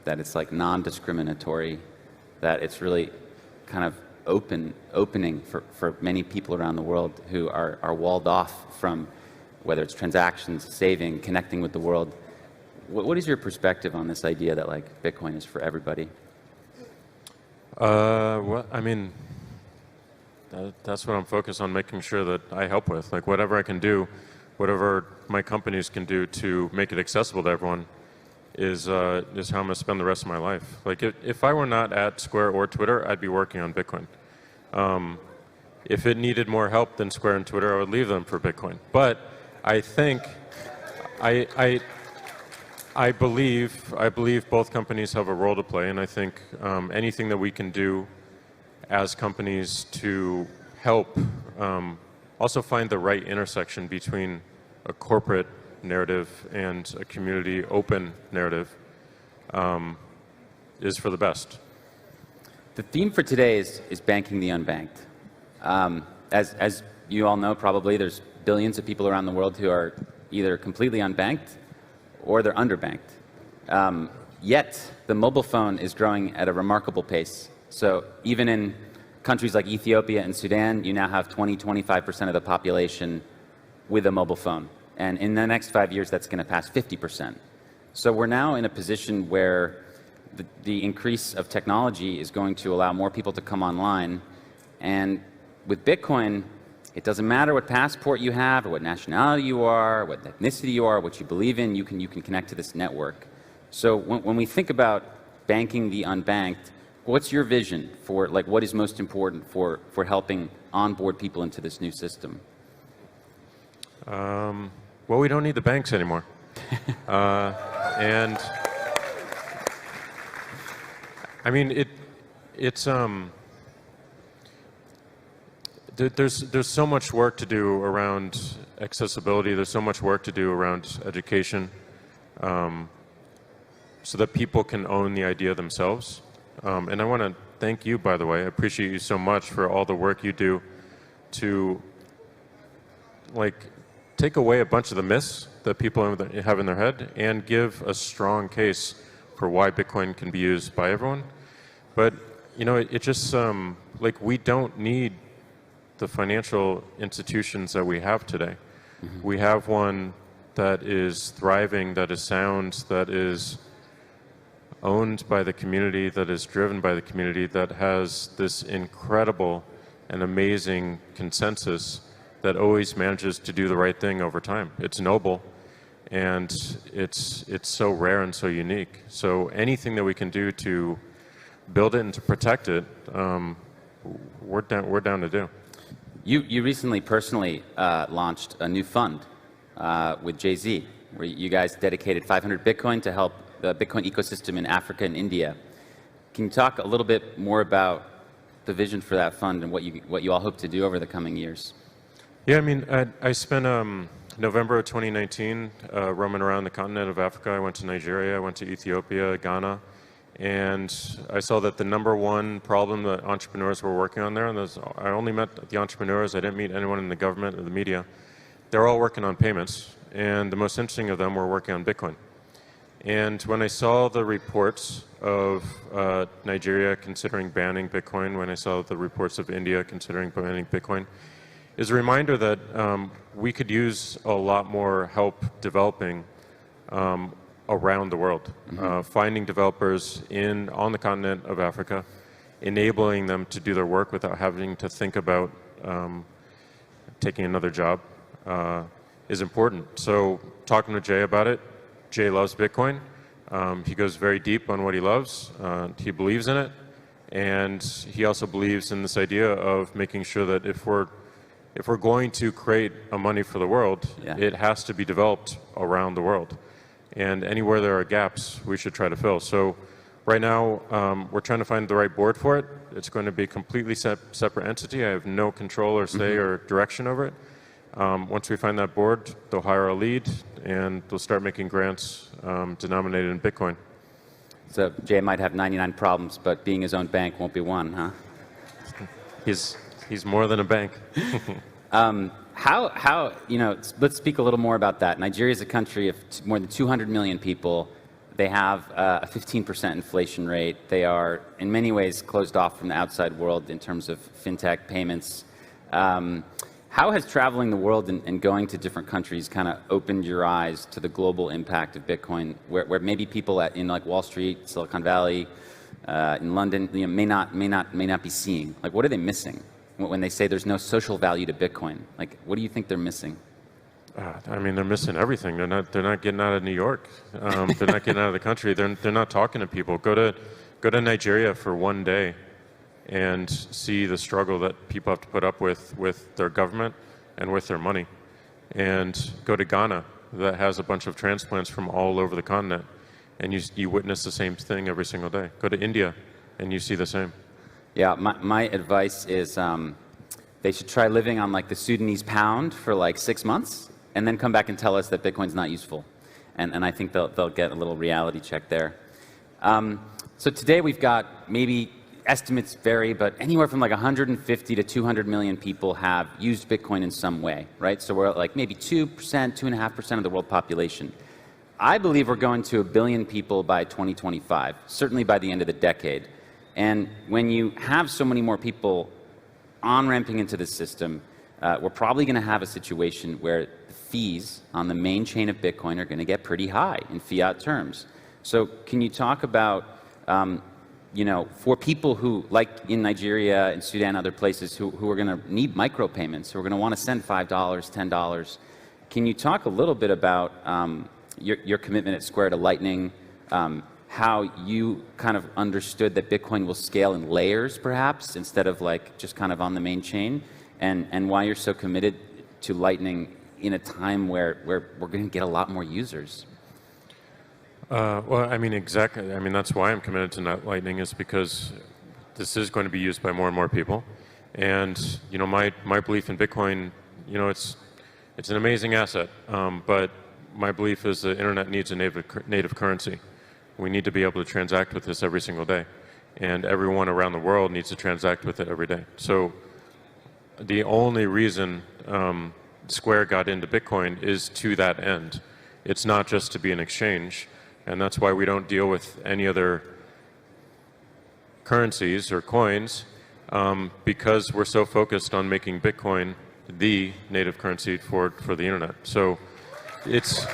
that it's like non-discriminatory, that it's really kind of opening for many people around the world who are walled off from whether it's transactions, saving, connecting with the world. What is your perspective on this idea that like Bitcoin is for everybody? Well, I mean, that's what I'm focused on, making sure that I help with. Like whatever I can do, whatever my companies can do to make it accessible to everyone is how I'm going to spend the rest of my life. Like if I were not at Square or Twitter, I'd be working on Bitcoin. If it needed more help than Square and Twitter, I would leave them for Bitcoin. But I think I believe both companies have a role to play, and I think anything that we can do as companies to help also find the right intersection between a corporate narrative and a community open narrative is for the best. The theme for today is banking the unbanked. As you all know, probably there's billions of people around the world who are either completely unbanked or they're underbanked. Yet the mobile phone is growing at a remarkable pace. So even in countries like Ethiopia and Sudan, you now have 20–25% of the population with a mobile phone. And in the next 5 years, that's going to pass 50%. So we're now in a position where the increase of technology is going to allow more people to come online. And with Bitcoin, it doesn't matter what passport you have or what nationality you are, what ethnicity you are, what you believe in, you can connect to this network. So when we think about banking the unbanked, what's your vision for like what is most important for helping onboard people into this new system? Well, we don't need the banks anymore. And I mean, there's so much work to do around accessibility. There's so much work to do around education, so that people can own the idea themselves. And I want to thank you, by the way. I appreciate you so much for all the work you do to like take away a bunch of the myths that people have in their head and give a strong case for why Bitcoin can be used by everyone. But you know, it just like we don't need the financial institutions that we have today. Mm-hmm. We have one that is thriving, that is sound, that is owned by the community, that is driven by the community, that has this incredible and amazing consensus that always manages to do the right thing over time. It's noble, and it's so rare and so unique. So anything that we can do to build it and to protect it, we're down to do. You recently personally launched a new fund with Jay-Z, where you guys dedicated 500 Bitcoin to help the Bitcoin ecosystem in Africa and India. Can you talk a little bit more about the vision for that fund and what you all hope to do over the coming years? Yeah, I mean, I spent November of 2019 roaming around the continent of Africa. I went to Nigeria, I went to Ethiopia, Ghana, and I saw that the #1 problem that entrepreneurs were working on there, and I only met the entrepreneurs, I didn't meet anyone in the government or the media. They're all working on payments, and the most interesting of them were working on Bitcoin. And when I saw the reports of Nigeria considering banning Bitcoin, when I saw the reports of India considering banning Bitcoin, is a reminder that we could use a lot more help developing around the world, mm-hmm. Finding developers on the continent of Africa, enabling them to do their work without having to think about taking another job is important. So talking to Jay about it, Jay loves Bitcoin. He goes very deep on what he loves. He believes in it, and he also believes in this idea of making sure that if we're going to create a money for the world, yeah, it has to be developed around the world. And anywhere there are gaps, we should try to fill. So right now, we're trying to find the right board for it. It's going to be a completely separate entity. I have no control or say or direction over it. Once we find that board, they'll hire a lead, and they'll start making grants denominated in Bitcoin. So Jay might have 99 problems, but being his own bank won't be one, huh? He's more than a bank. How, let's speak a little more about that. Nigeria is a country of more than 200 million people. They have a 15% inflation rate. They are, in many ways, closed off from the outside world in terms of fintech payments. How has traveling the world and going to different countries kind of opened your eyes to the global impact of Bitcoin, where maybe people in like Wall Street, Silicon Valley, in London, may not be seeing? Like, what are they missing when they say there's no social value to Bitcoin? Like, what do you think they're missing? I mean, they're missing everything. They're not getting out of New York. They're not getting out of the country. They're not talking to people. Go to Nigeria for one day and see the struggle that people have to put up with their government and with their money. And go to Ghana, that has a bunch of transplants from all over the continent, and you witness the same thing every single day. Go to India, and you see the same. Yeah, my advice is they should try living on like the Sudanese pound for like 6 months, and then come back and tell us that Bitcoin's not useful. And I think they'll get a little reality check there. So today we've got, maybe estimates vary, but anywhere from like 150 to 200 million people have used Bitcoin in some way, right? So we're at like maybe 2%, 2.5% of the world population. I believe we're going to 1 billion people by 2025, certainly by the end of the decade. And when you have so many more people on-ramping into the system, we're probably going to have a situation where the fees on the main chain of Bitcoin are going to get pretty high in fiat terms. So can you talk about, for people who, like in Nigeria and Sudan, other places, who are going to need micropayments, who are going to want to send $5, $10, can you talk a little bit about your commitment at Square to Lightning, how you kind of understood that Bitcoin will scale in layers, perhaps, instead of like just kind of on the main chain, and why you're so committed to Lightning in a time where we're going to get a lot more users? Well, I mean, exactly. I mean, that's why I'm committed to Lightning, is because this is going to be used by more and more people. And, my belief in Bitcoin, it's an amazing asset, but my belief is the internet needs a native currency. We need to be able to transact with this every single day. And everyone around the world needs to transact with it every day. So the only reason Square got into Bitcoin is to that end. It's not just to be an exchange. And that's why we don't deal with any other currencies or coins, because we're so focused on making Bitcoin the native currency for the internet. So it's